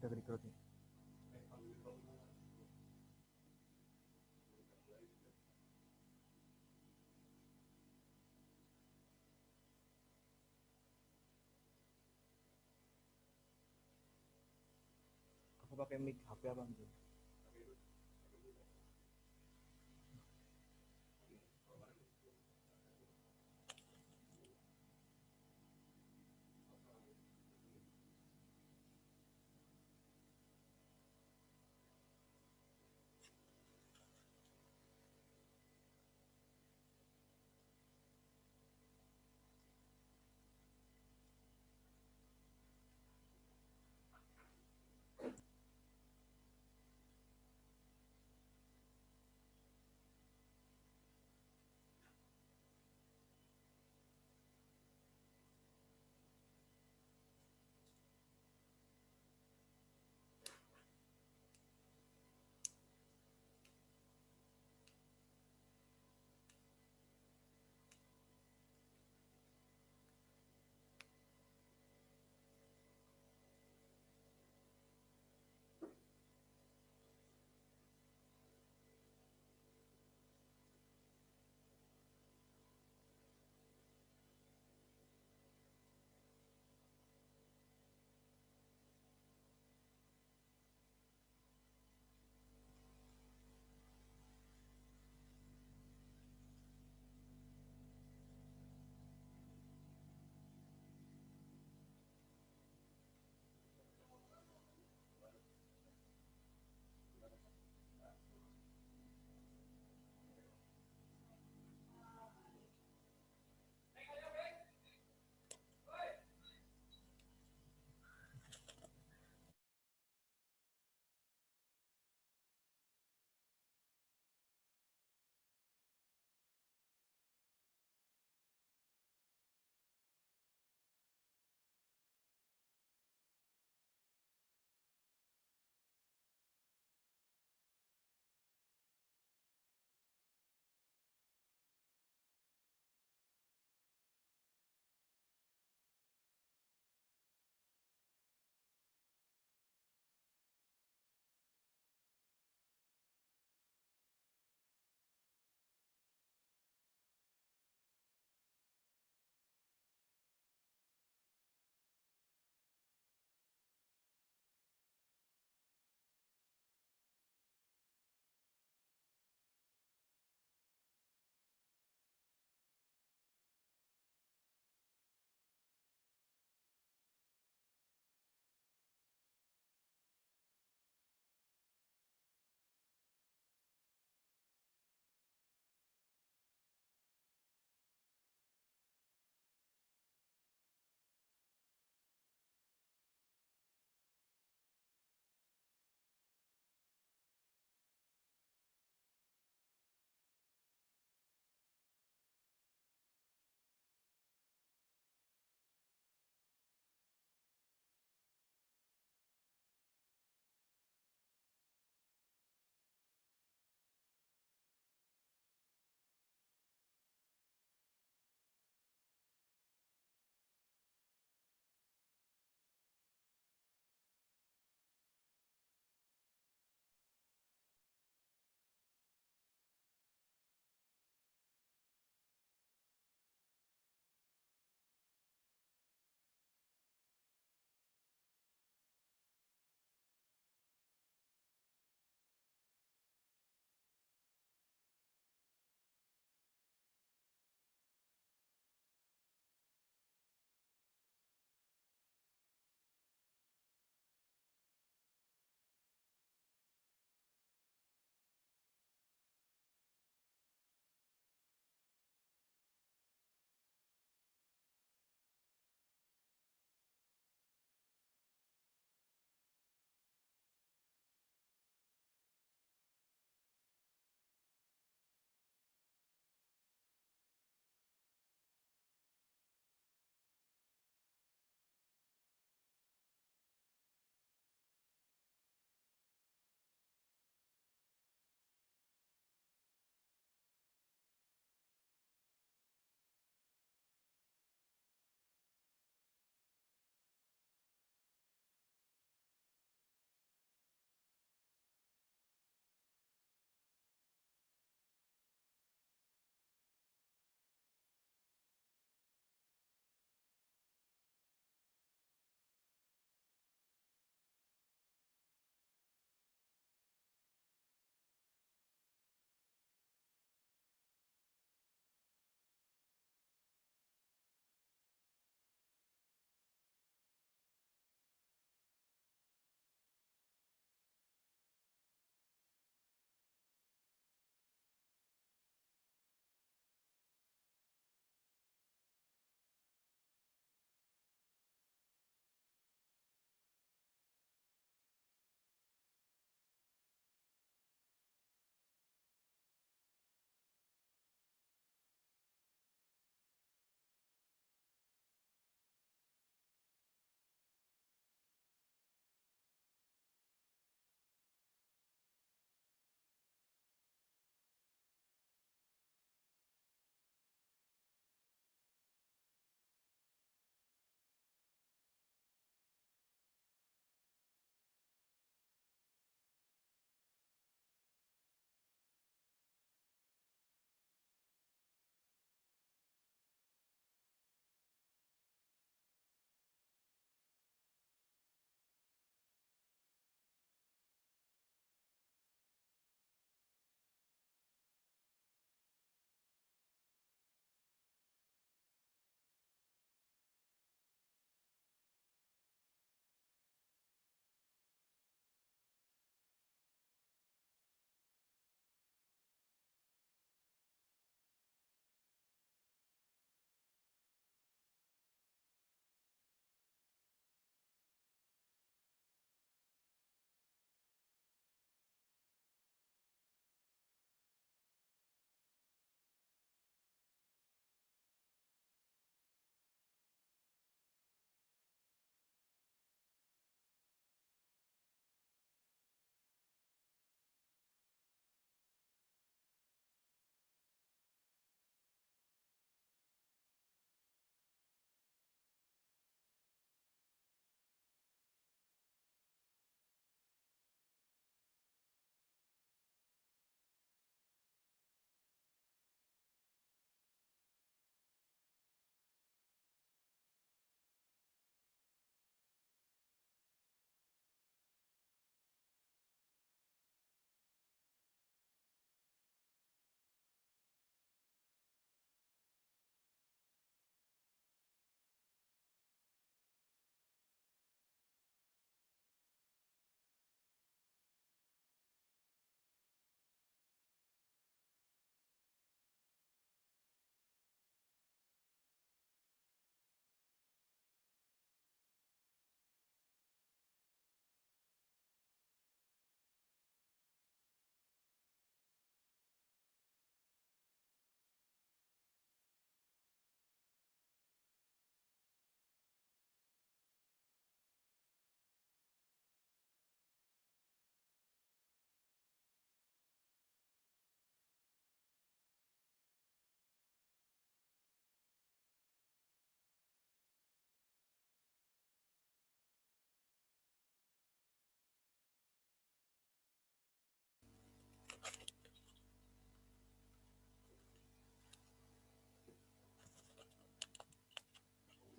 sudah record nih. Aku pakai mic HP apa gitu?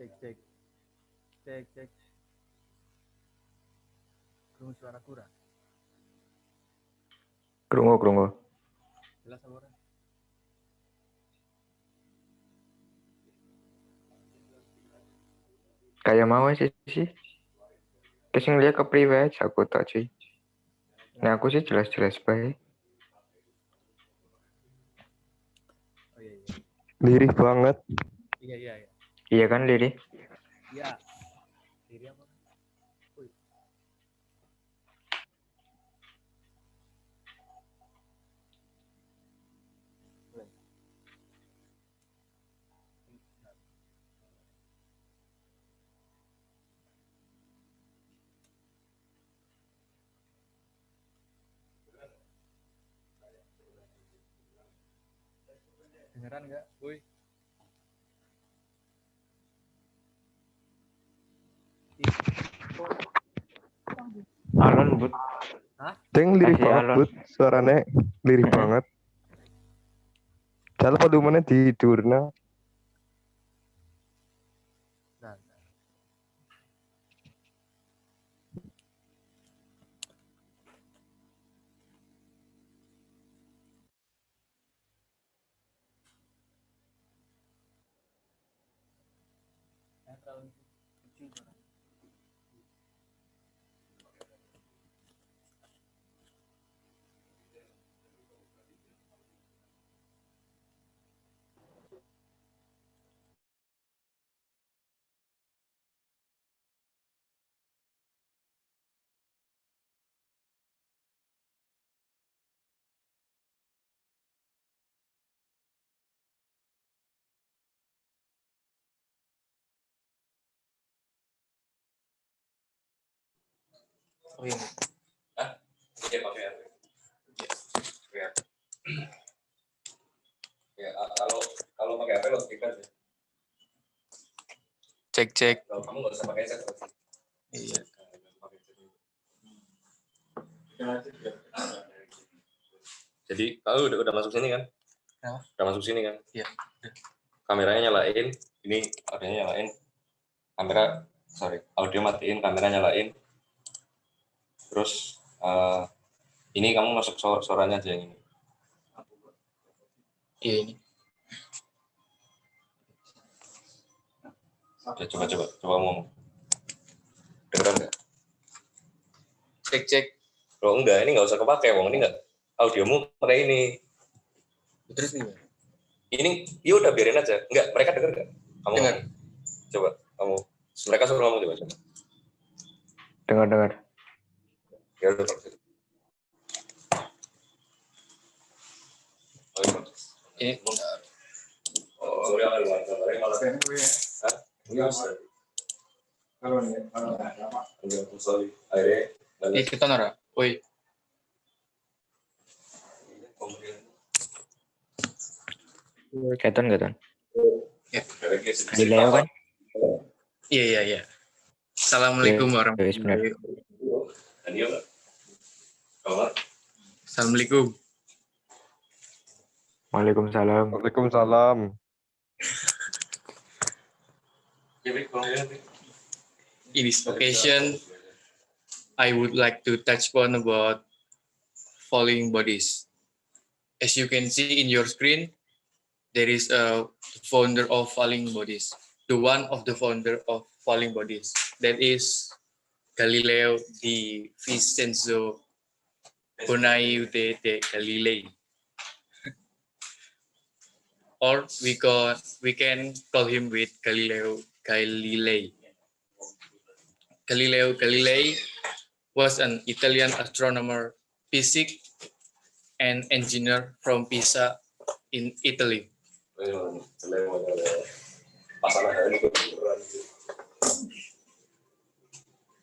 Cek. Cek. Krungu suara kurang. Krungu. Jelas apa ora? Kayak mau sih. Terus ngeliat ke private aku tak sih. Nah aku sih jelas-jelas baik. Oh iya. Lirih banget. Iya. Iya kan Liri? Iya. Diri apa? Wih. Beneran enggak? Woi. Alon but. Ceng lirih Kasih banget alon. but. Suaranya lirih banget. Jalan volume tidur nah. Nah. Terlalu kecil suara. Oh iya. Iya pakai HP. Ya. Ya kalau pakai HP lo speaker aja. Cek. Kalau kamu nggak usah pakai headset. Iya. Jadi udah masuk sini kan? Apa? Udah masuk sini kan? Iya. Kameranya nyalain. Ini audionya nyalain. Audio matiin, kamera nyalain. Terus ini kamu masuk suaranya aja yang ini. Iya ini. Oke, coba ngomong. Dengeran nggak? Cek. Kalau enggak, ini nggak usah kepake, Wong. Ini nggak audiomu pakai ini. Terus nih. Ini ya udah biarin aja. Enggak, mereka denger nggak? Kamu Dengar. ngomong. Coba kamu. Mereka suruh ngomong coba. Dengar. Ya udah. Oh, Ini. sorry malah. Sorry. Akhirnya. Ini kita nora. Woi. Keton. Ya. Di Leo kan? Iya. Assalamualaikum warahmatullahi wabarakatuh. Assalamualaikum. Waalaikumsalam. Waalaikumsalam. In this occasion, I would like to touch upon about falling bodies. As you can see in your screen, there is a founder of falling bodies. The one of the founder of falling bodies. That is Galileo di Vincenzo Bonaciute de Galilei. Or we can call him with Galileo Galilei. Galileo Galilei was an Italian astronomer, physicist, and engineer from Pisa in Italy.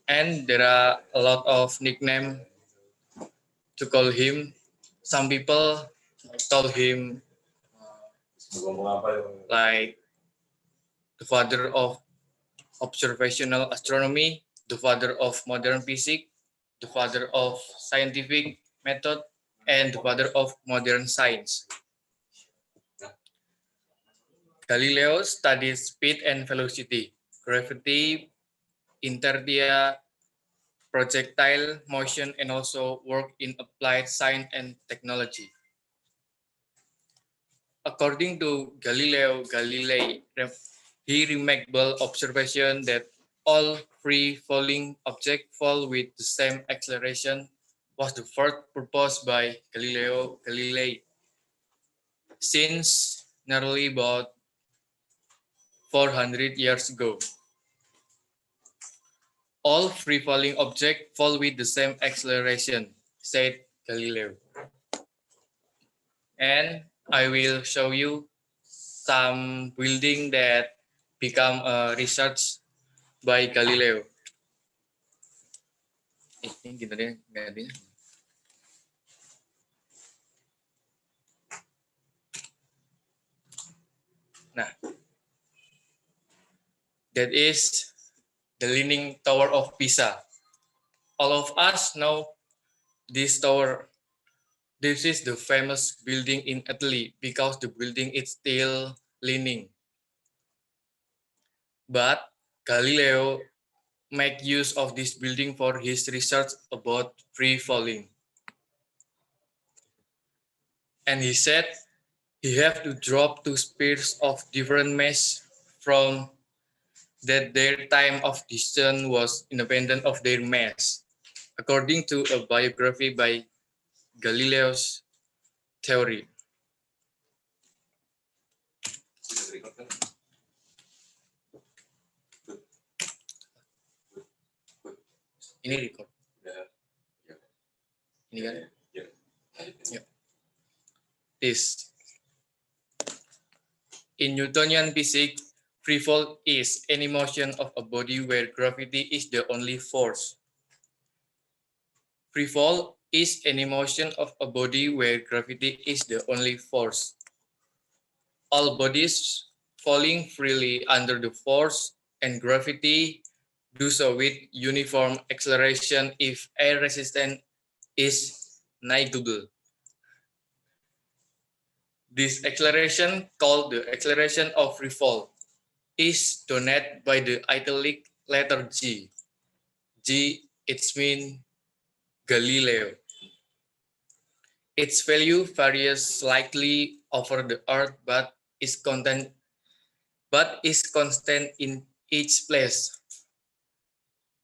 And there are a lot of nicknames to call him. Some people call him like the father of observational astronomy, the father of modern physics, the father of scientific method, and the father of modern science. Galileo studied speed and velocity. gravity, inertia, projectile motion, and also work in applied science and technology. According to Galileo Galilei, he remarkable observation that all free-falling objects fall with the same acceleration was the first proposed by Galileo Galilei since nearly about 400 years ago. All free-falling objects fall with the same acceleration, said Galileo. And I will show you some building that become research by Galileo. Ini gimana deh gantinya? Nah, that is the Leaning Tower of Pisa. All of us know this tower. This is the famous building in Italy because the building is still leaning. But Galileo made use of this building for his research about free falling. And he said he have to drop two spheres of different mass from that their time of descent was independent of their mass, according to a biography by Galileo's theory. Ini record. Ini kan? Ya. This. In Newtonian physics, free fall is any motion of a body where gravity is the only force. Free fall is any motion of a body where gravity is the only force. All bodies falling freely under the force and gravity do so with uniform acceleration if air resistance is negligible. This acceleration, called the acceleration of free fall, is denoted by the italic letter G. G, it's mean Galileo. Its value varies slightly over the Earth, but is constant in each place.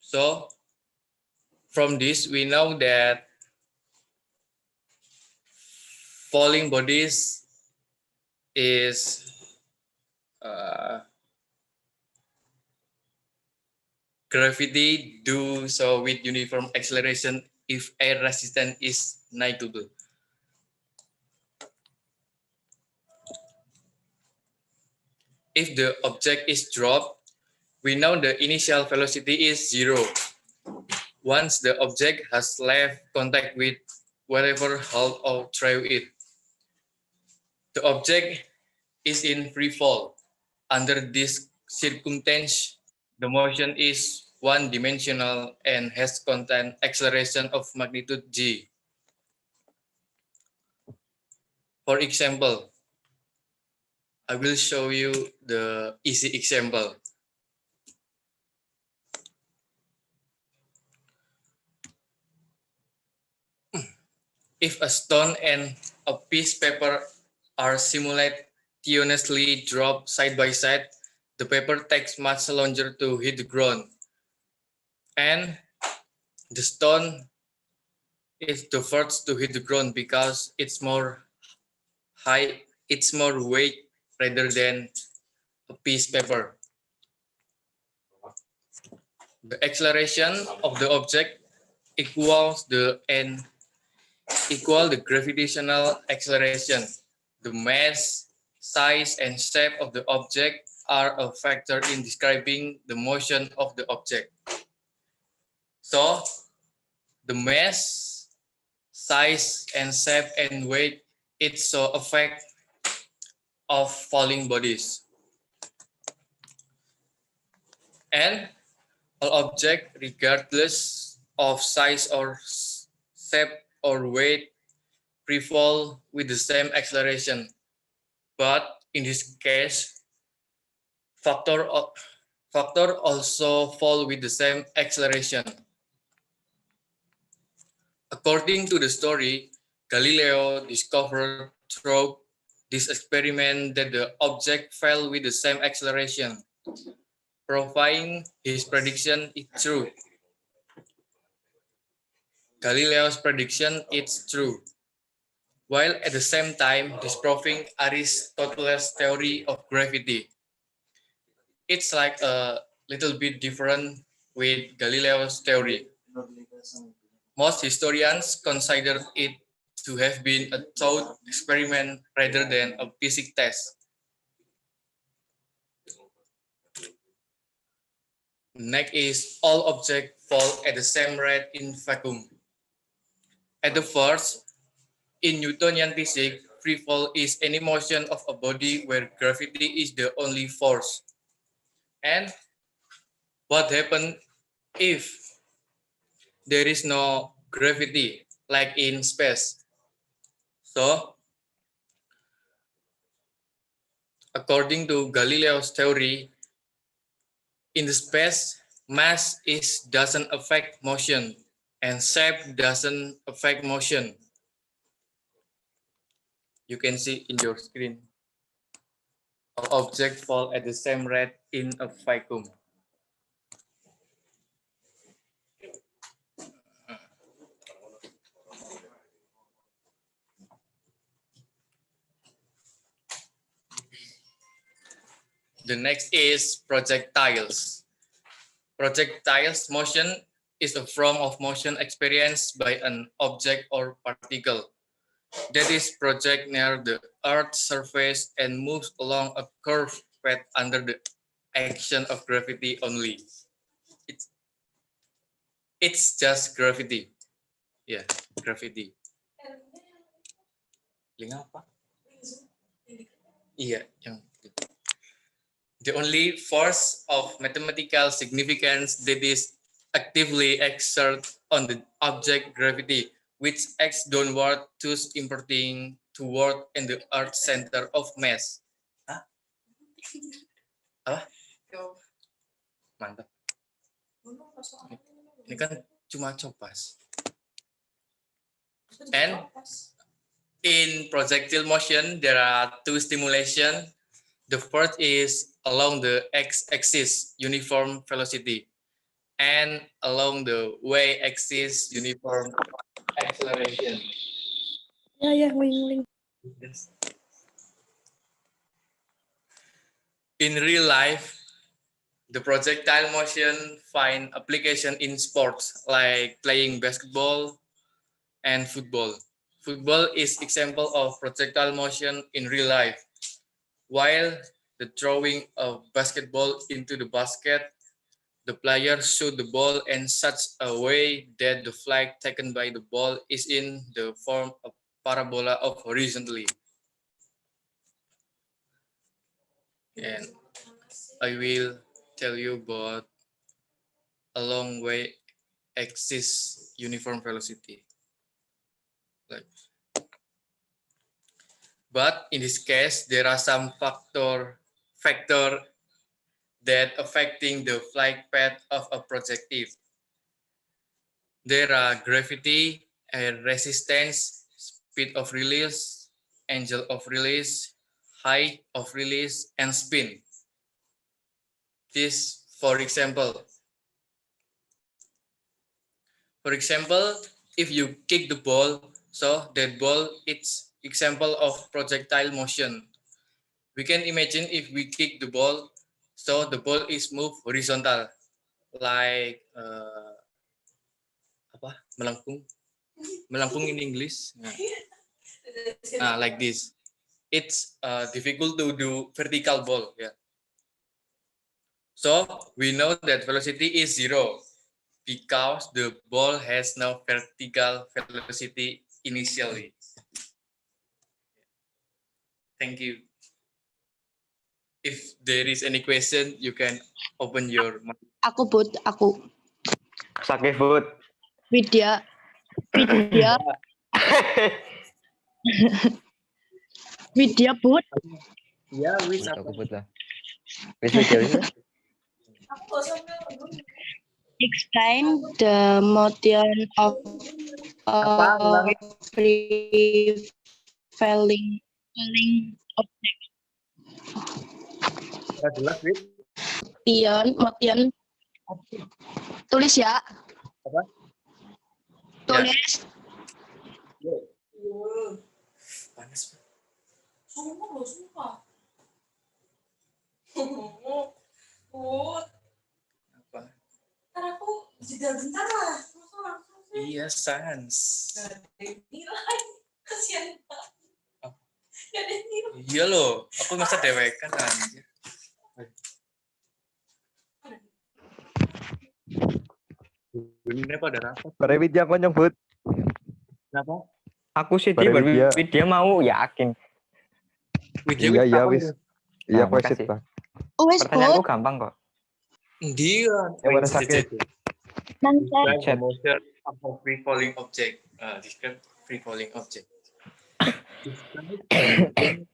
So, from this we know that falling bodies is gravity do so with uniform acceleration if air resistance is negligible. If the object is dropped, we know the initial velocity is 0. Once the object has left contact with whatever held or threw it, the object is in free fall. Under this circumstance, the motion is one-dimensional and has constant acceleration of magnitude g. For example, I will show you the easy example. If a stone and a piece of paper are simultaneously dropped side by side, the paper takes much longer to hit the ground, and the stone is the first to hit the ground because it's more weight rather than a piece of paper. The acceleration of the object equals the gravitational acceleration. The mass, size, and shape of the object are a factor in describing the motion of the object. So, the mass, size, and shape and weight is so effect of falling bodies. And all objects, regardless of size or shape or weight, free fall with the same acceleration. But in this case, factor factor also fall with the same acceleration. According to the story, Galileo discovered through this experiment that the object fell with the same acceleration, proving his prediction is true. Galileo's prediction is true, while at the same time disproving Aristotle's theory of gravity. It's like a little bit different with Galileo's theory. Most historians consider it to have been a thought experiment rather than a physics test. Next is all objects fall at the same rate in vacuum. At the first, in Newtonian physics, free fall is any motion of a body where gravity is the only force. And what happens if there is no gravity, like in space? So, according to Galileo's theory, in the space, mass doesn't affect motion, and shape doesn't affect motion. You can see in your screen. All objects fall at the same rate in a vacuum. The next is projectiles. Projectiles motion is a form of motion experienced by an object or particle that is projected near the Earth's surface and moves along a curved path under the action of gravity only. It's just gravity. Yeah, gravity. Link apa? Iya, yang the only force of mathematical significance that is actively exerted on the object gravity, which acts downward, thus imparting toward and the Earth's center of mass. Hah? Apa? Mantap. Ini kan cuma copas. And in projectile motion, there are two stimulations. The first is along the x-axis, uniform velocity, and along the y-axis, uniform acceleration. Yeah, wing. Yes. In real life, the projectile motion find application in sports like playing basketball and football. Football is example of projectile motion in real life, while the throwing of basketball into the basket, the player shoot the ball in such a way that the flag taken by the ball is in the form of parabola of horizontally. And I will tell you about along y-axis uniform velocity. But in this case, there are some factor that affecting the flight path of a projectile. There are gravity and resistance, speed of release, angle of release, height of release, and spin. This, for example, if you kick the ball, so that ball it's example of projectile motion. We can imagine if we kick the ball, so the ball is moved horizontal, like melengkung in English. Like this. It's difficult to do vertical ball. Yeah. So we know that velocity is 0 because the ball has no vertical velocity initially. Thank you. If there is any question, you can open your mic. Aku. Sakit food. Widya. Widya, Bud. Iya, wis Aku food lah. Wis. Explain the motion of free falling object. Jelas, Wit. Motion. Tulis ya. Apa? Tulis. Panas. Sumpah. Apa? Ntar aku jeda bentar lah. Langsung. Iya, sans. Nilai. Kasihan banget. Gak ada nilai. Iya loh, aku masa dewekan anjir. Ini pada rapat. Bare Widya kok nyebut. Kenapa? Aku sih Bare Widya. dia mau yakin. Iya wis. Iya Nah, kok makasih. sip, Bang. Wes Pertanyaanku good. gampang kok. Dia. Yang mana sakit? Nanti. Describe the motion of a free falling object. Describe free falling object. Describe the motion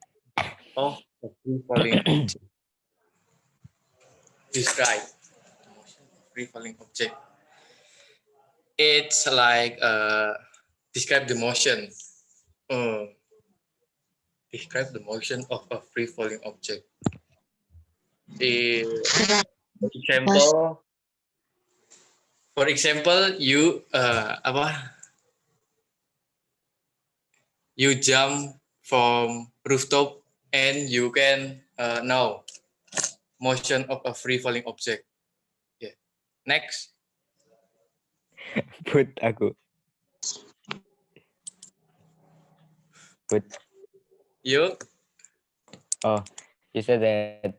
of a free falling object. Describe the motion of free falling object. It's like describe the motion. Describe the motion of a free falling object. For example, you you jump from rooftop and you can know motion of a free falling object. Yeah. Next. Put aku. Put. You. Oh, you said that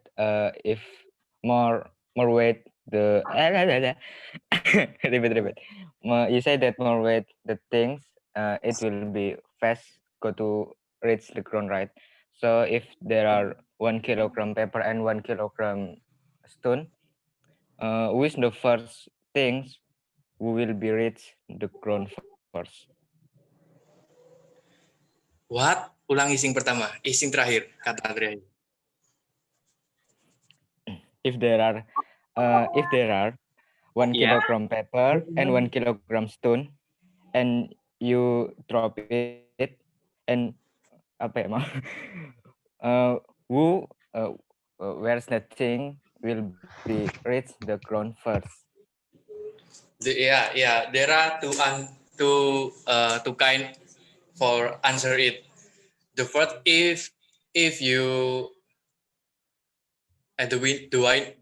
if more weight the repeat. You said that more weight the things it will be fast go to reach the ground, right? So if there are 1 kilogram paper and 1 kilogram stone, which the first things will be reach the ground first? What? Ulang ising pertama, ising terakhir kata Andrea. If there are 1 kilogram paper and 1 kilogram stone and you drop it and apa ya mah where's that thing will be reach the ground first? Yeah. There are two kind for answer it. The first, if you the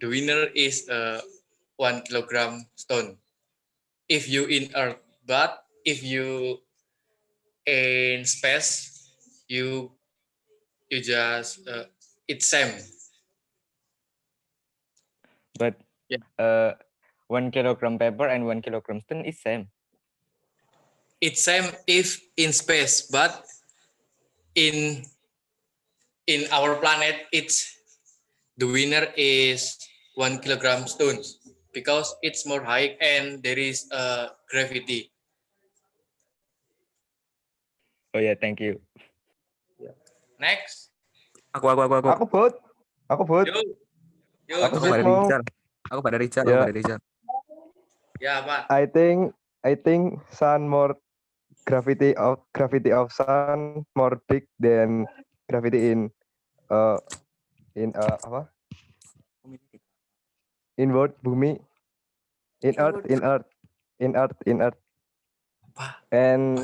winner is 1 kilogram stone. If you in earth, but if you in space, you just it's same. But Yeah. 1 kilogram paper and 1 kilogram stone is same. It's same if in space, but in our planet, it's the winner is 1 kilogram stones because it's more high and there is gravity. Oh yeah, thank you. Next. Aku. Aku Bud. Yo, Aku Aku pada mau. Rizal. Aku pada Rizal. Ya. Aku pada Rizal. Ya, Pak. I think sun more gravity of sun more big than gravity in apa? Inward bumi. In earth. Apa? And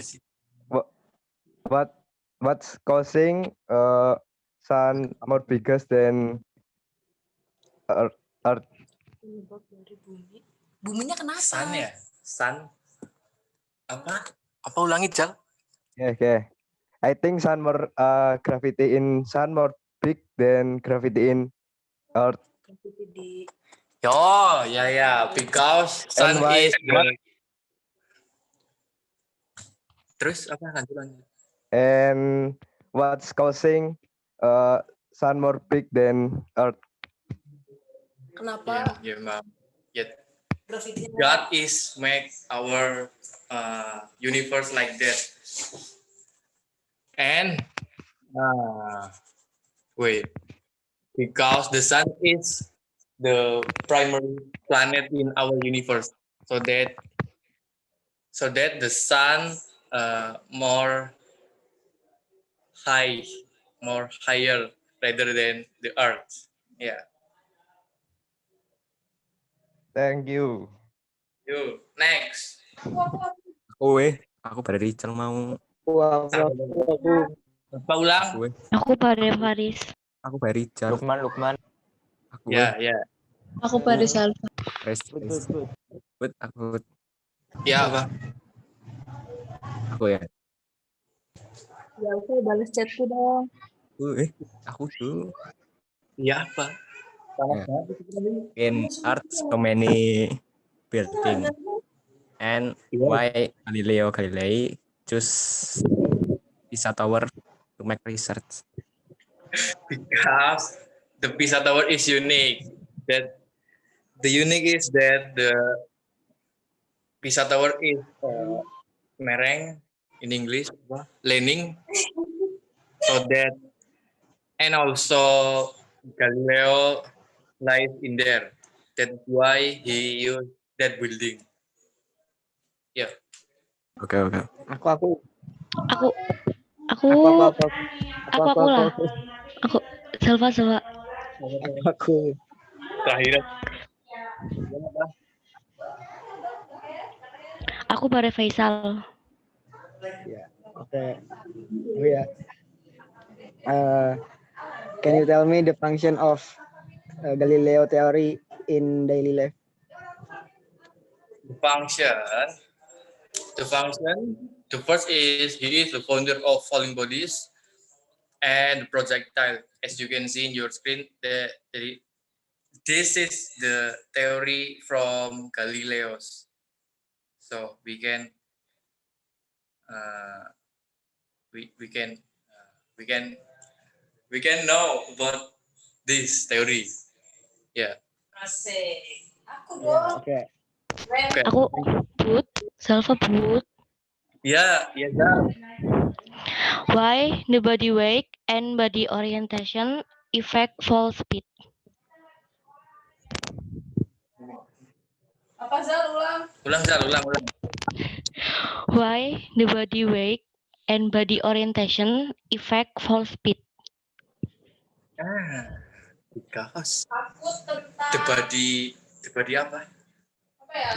what's causing sun more biggest than earth? Buminya kenapa? Sun ya? Sun. Apa ulangi, Jal? Okay. I think sun more gravity in sun more big than gravity in earth. Oh, ya. Because sun And why- is Terus apa lanjut? And what's causing sun more big than earth? Kenapa? Ya, Ma'am. Yeah. Gravitinya God is make our universe like that. And wait, because the sun is the primary planet in our universe, so that the sun more higher rather than the earth. Yeah. Thank you. You next. Aku pada Richel mau. Apa ulang? Aku pada Faris. Aku pada Richel. Lukman. Aku Ya, ya. Aku pada Salva. Aku Ya apa? ya. Ya, aku balas chatku dong. Aku tuh Ya apa? in art so many building and why Galileo Galilei choose Pisa Tower to make research. Because the Pisa Tower is unique. That the unique is that the Pisa Tower is mereng in English, leaning, so that, and also Galileo lies in there. That's why he used that building. Yeah. Oke. Aku lah. Aku Salva. Terakhir. Aku pada Faisal. Okay. Can you tell me the function of Galileo theory in daily life? The first is he is the founder of falling bodies and projectile. As you can see in your screen, this is the theory from Galileo's. So we can know about this theory. Yeah. Asik. Aku dong. Okay. Aku Salva. Yeah. Why the body weight and body orientation affect fall speed? Apa Zal ulang? Ulang. Why the body weight and body orientation affect fall speed? Because Aku tentang the body apa? apa ya?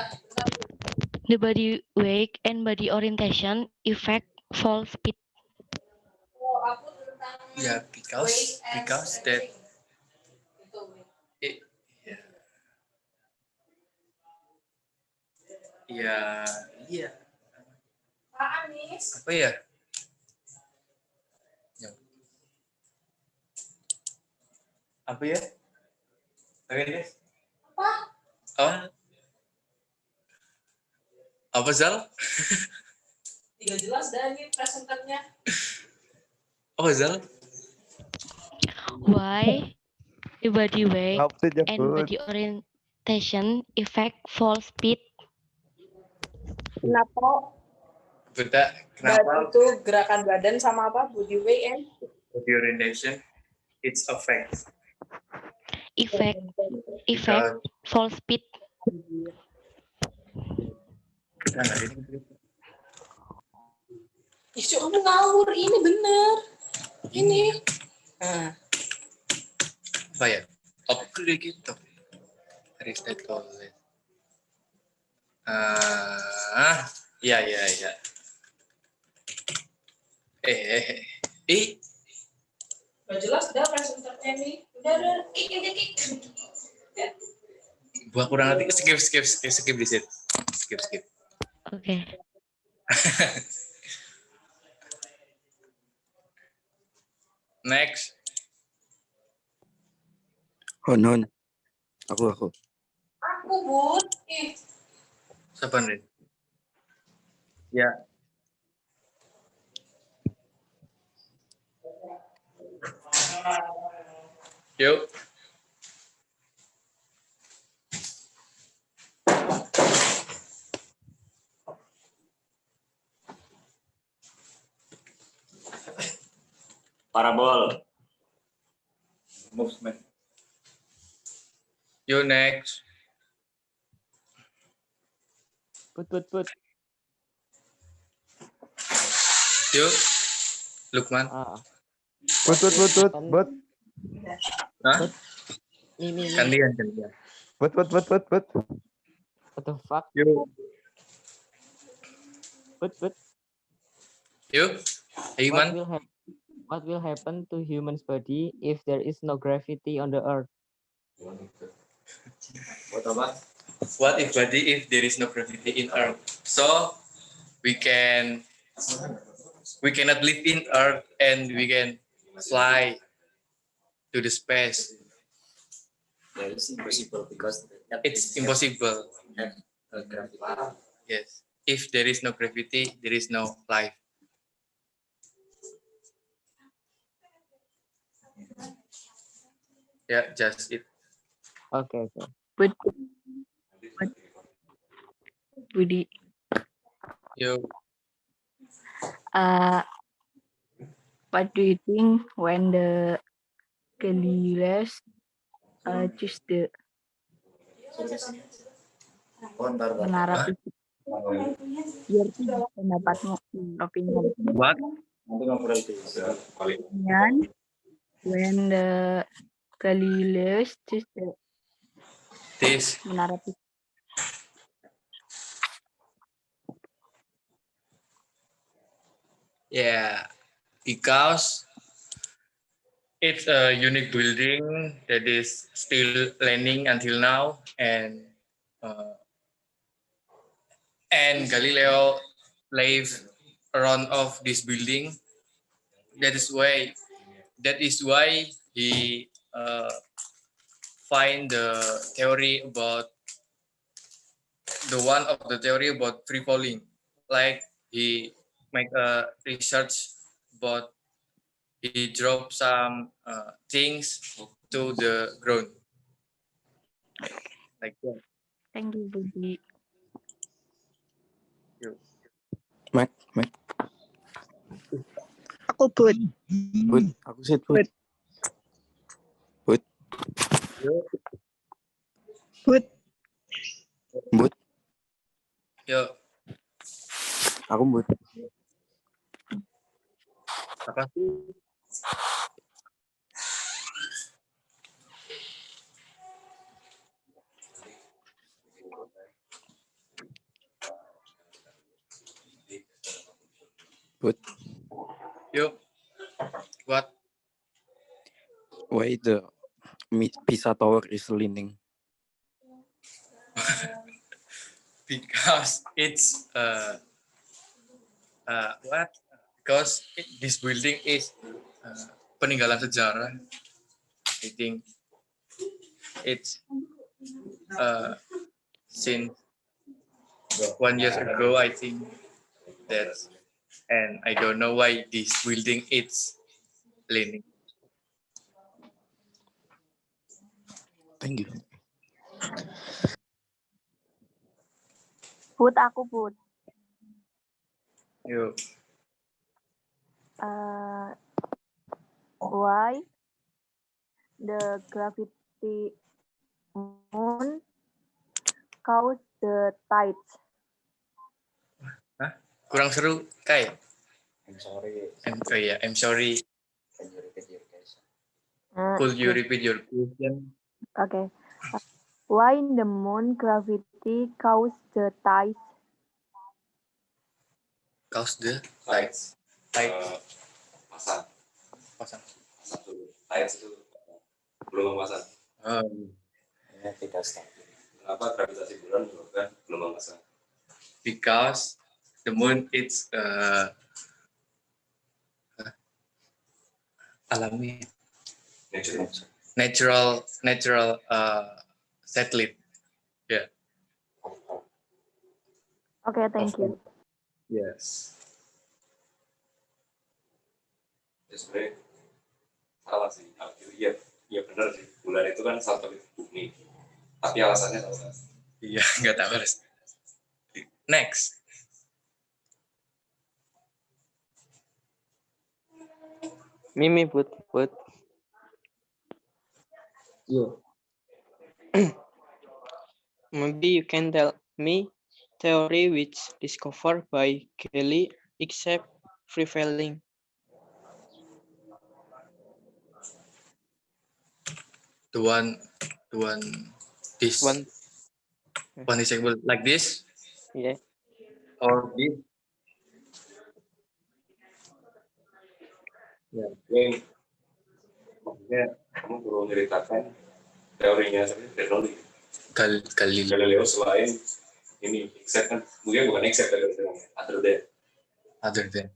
The body weight and body orientation affect fall speed. Oh, aku tentang Yeah, because that it, yeah. Apaan, Nis? Apa ya? Apa ya? Oke, guys. Apa Zal? Tidak jelas dah ini presenternya. Apa Zal? Why the body weight Absen ya, and Bud. body orientation affect fall speed? Kenapa? Kenapa Itu gerakan badan sama apa? Body weight and body orientation it's affect Effect because fall speed. isu kamu ngawur, ini bener. Ini. Nah, apa ya? Upgrade gitu. Aristotle. Ya. gak jelas dah presenternya nih. Udah, kick. Gua kurang ngerti. Skip di situ. Skip. Okay. Next. Non. Aku. Aku, Bud. Siapa nih? Ya. Yuk. Parabol. Movement. You next. Put. You, Lukman. But. Hah? Me. Gantian. But. What the fuck? You. But. You, Iman. What will happen to human's body if there is no gravity on the earth? What if there is no gravity in Earth? So we cannot live in Earth and we can fly to the space. It's impossible because It's impossible. Yes. If there is no gravity, there is no life. Yeah, just it. Okay. But Budi, You. what do you think when the Galileans choose the menara Pisa? Your pendapatmu, opinion. What? Opinion when the Galileans choose the This. menara Pisa. Yeah, because it's a unique building that is still landing until now, and Galileo live around of this building. That is why he find the theory about theory about free falling. Like he make a research about he drop some things to the ground. Like that. Thank you, Budi. Mac. Aku put. Aku set put. But. Yo. Aku but. Apa sih? But. Yo. What? Why the Pisa Tower is leaning? Because it's what? Because this building is peninggalan sejarah. I think it's since 1 year ago. I think that, and I don't know why this building is leaning. Thank you. Aku put. Yo. Why the gravity moon cause the tides? Hah? Kurang seru, Kai. I'm sorry. I'm sorry. Could you repeat your question? Okay. Why the moon gravity cause the tides? Cause the tides. Pasang. Tides itu gelombang pasang. Tidak stabil. Kenapa gravitasi bulan menyebabkan gelombang pasang? Because the moon is alami, natural satellite. Yeah. Okay, thank you. Yes. Ya sebenarnya salah sih. Iya benar sih. Bulan itu kan satelit bumi. Tapi alasannya salah. Iya, nggak tahu harus. Next. Mimi put. Yo. Maybe you can tell me theory which discovered by Galilei except prevailing. The one this One. one is able like this Yeah. or this. Ya, ini maksudnya kamu perlu menceritakan teorinya sebenarnya Bernoulli. Galileo selain ini except kan mungkin bukan except tapi other than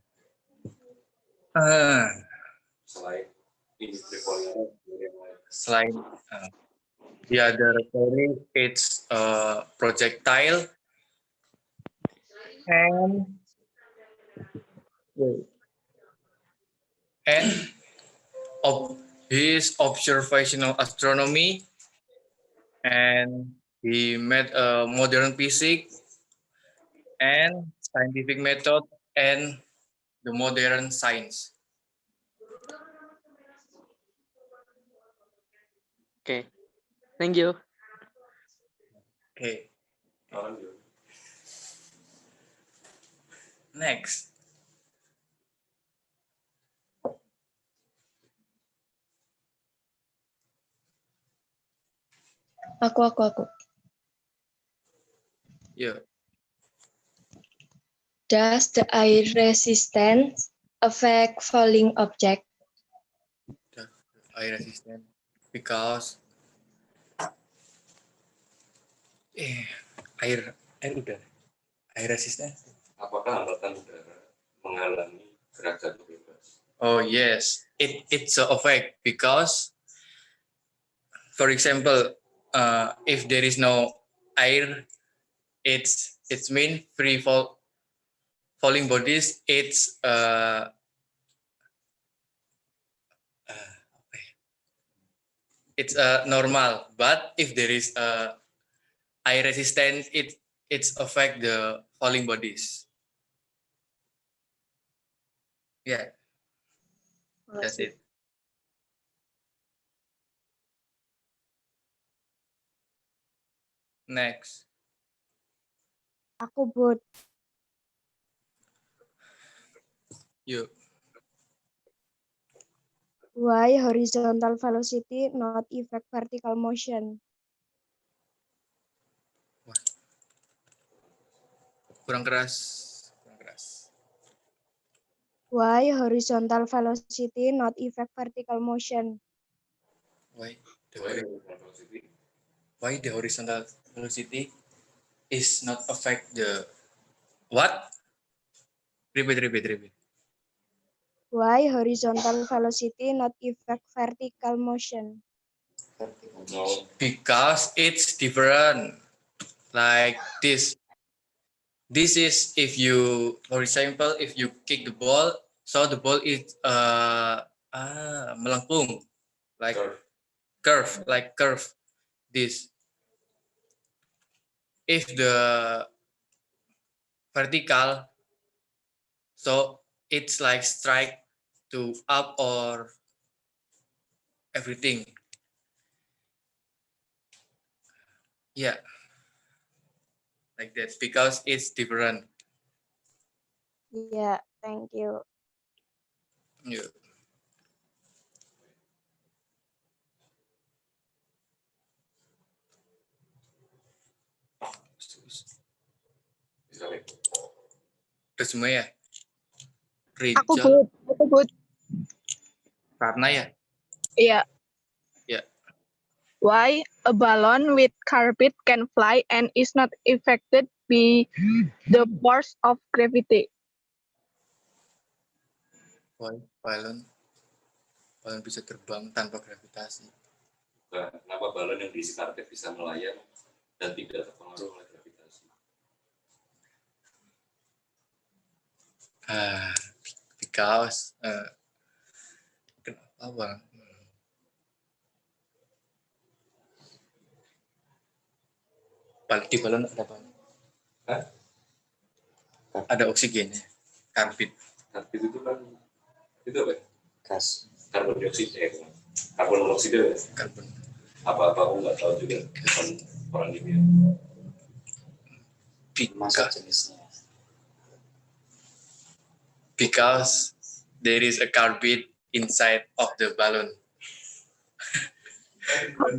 selain ini selain the other theory it's projectile and of his observational astronomy, and he made a modern physics and scientific method and the modern science. Okay. Thank you. Okay. Next. Aku. Yeah. Does the air resistance affect falling object? Air resistant because air udara. Air resistant. Apakah hambatan udara menghalangi gerak jatuh bebas? Oh yes, it's a effect because, for example, if there is no air, it's mean falling bodies. It's normal, but if there is air resistance, it's affect the falling bodies. Yeah, that's it. Next. Aku Bud. You. Why horizontal velocity not affect vertical motion? Kurang keras. Why horizontal velocity not affect vertical motion? Why the horizontal velocity is not affect the what? Repeat. Why horizontal velocity not affect vertical motion? Because it's different. Like this. This is if you, for example, if you kick the ball, so the ball is melengkung, like curve. This. If the vertical, so it's like strike to up or everything. Yeah, like that because it's different. Yeah, thank you. Yeah. Udah semua ya? Aku Bud. Karena ya? Iya. Ya. Why a balloon with carpet can fly and is not affected by the force of gravity? Why balon bisa terbang tanpa gravitasi? Kenapa balon yang diisi karpet bisa melayang dan tidak terpengaruh oleh gravitasi? Because kenapa bang? Di balon ada apa? Ada oksigennya. Karbit itu kan itu apa? Gas. Karbon dioksida ya. Karbon monoksida ya. Karbon. Apa-apa aku nggak tahu juga tentang orang ini. Because there is a carpet inside of the balloon.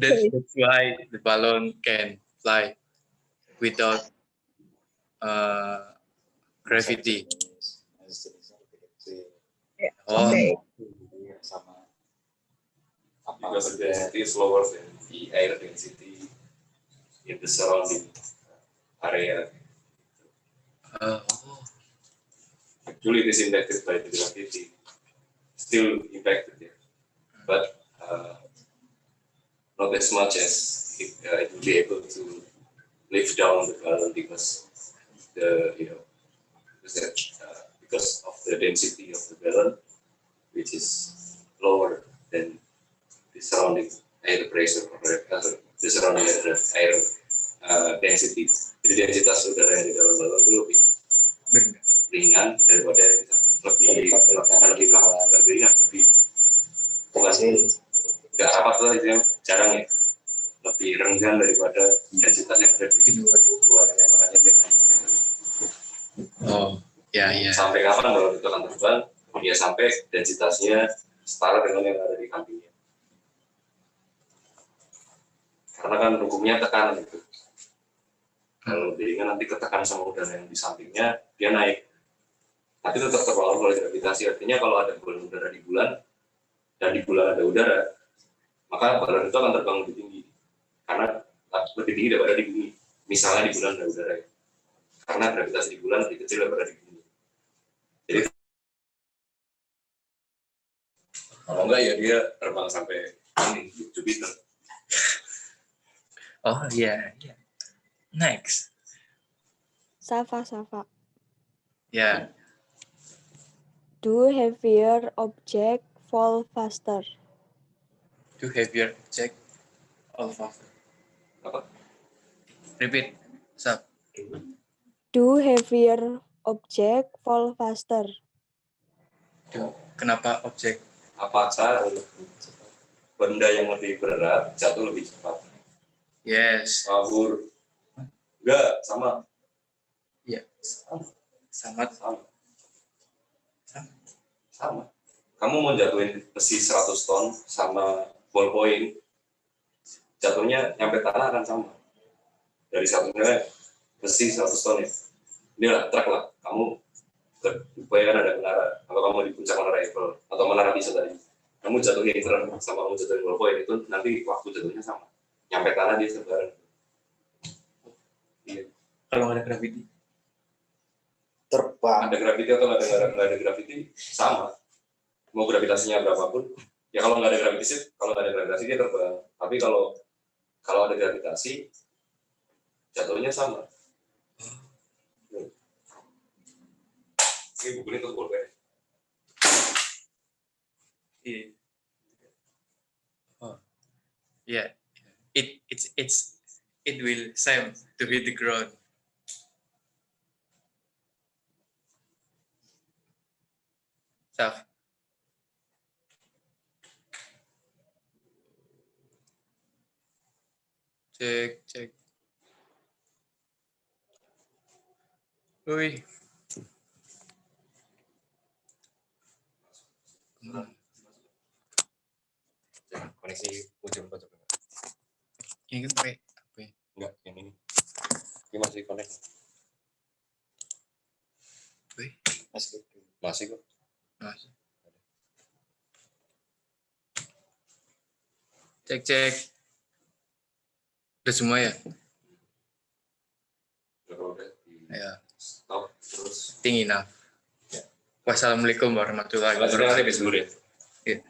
That's why the balloon can fly without gravity. Oh, Okay. Because the density is lower than the air density in the surrounding area. Actually, it is impacted by the gravity, still impacted, yeah. But not as much as it will be able to lift down the balloon because because of the density of the balloon, which is lower than the surrounding air pressure or the surrounding air density. Jadi densitas udara yang di dalam balon itu lebih ringan daripada lebih ringan, bukan nggak rapat lah itu jarang ya, lebih rendah daripada densitas yang ada di luarnya, makanya dia sampai kapan balon itu akan terbang? Ya sampai densitasnya setara dengan yang ada di kampingnya. Karena kan hukumnya tekanan itu. Kalau dingin nanti ketekan sama udara yang di sampingnya, dia naik. Tapi tetap terpengaruh oleh gravitasi. Artinya kalau ada balon udara di bulan, dan di bulan ada udara, maka balon itu akan terbang lebih tinggi. Karena lebih tinggi daripada di bumi. Misalnya di bulan ada udara. Karena gravitasi di bulan lebih kecil daripada di bumi. Jadi, kalau enggak ya dia terbang sampai Jupiter. Oh yeah. Next. Safa. Yeah. Do heavier object fall faster? Do heavier object fall faster. Apa? Repeat. Sab. Do heavier object fall faster? Kenapa objek? Apakah benda yang lebih berat jatuh lebih cepat? Yes. Kabur. Enggak, sama. Iya. Sama. Kamu mau jatuhin besi 100 ton sama ballpoint, jatuhnya nyampe tanah akan sama. Dari satunya besi 100 ton ya. Inilah truk lah. Kamu bayangkan ada menara, kalau kamu di puncak menara Eiffel atau menara Pisa tadi, kamu jatuhin truk sama kamu jatuhin ballpoint itu nanti waktu jatuhnya sama. Nyampe tanah dia sebarang. Iya. Kalau ada gravity, terbang. Ada gravity atau nggak ada gravity sama. Mau gravitasinya berapapun, ya kalau nggak ada gravitasi dia terbang. Tapi kalau ada gravitasi, jatuhnya sama. Ini buku ini tuh boleh. Iya. Oh. Yeah. It will seem to hit the ground. Saf. Cek. Ui. Koneksi ujung pojok. Ini kan pakai apa ya? Enggak, yang ini. Ini masih connect. Masih kok. Masih. Cek. Udah semua ya? Ya. Stop terus. Tinggi enough. Wassalamualaikum warahmatullahi wabarakatuh. Terima kasih. Yeah.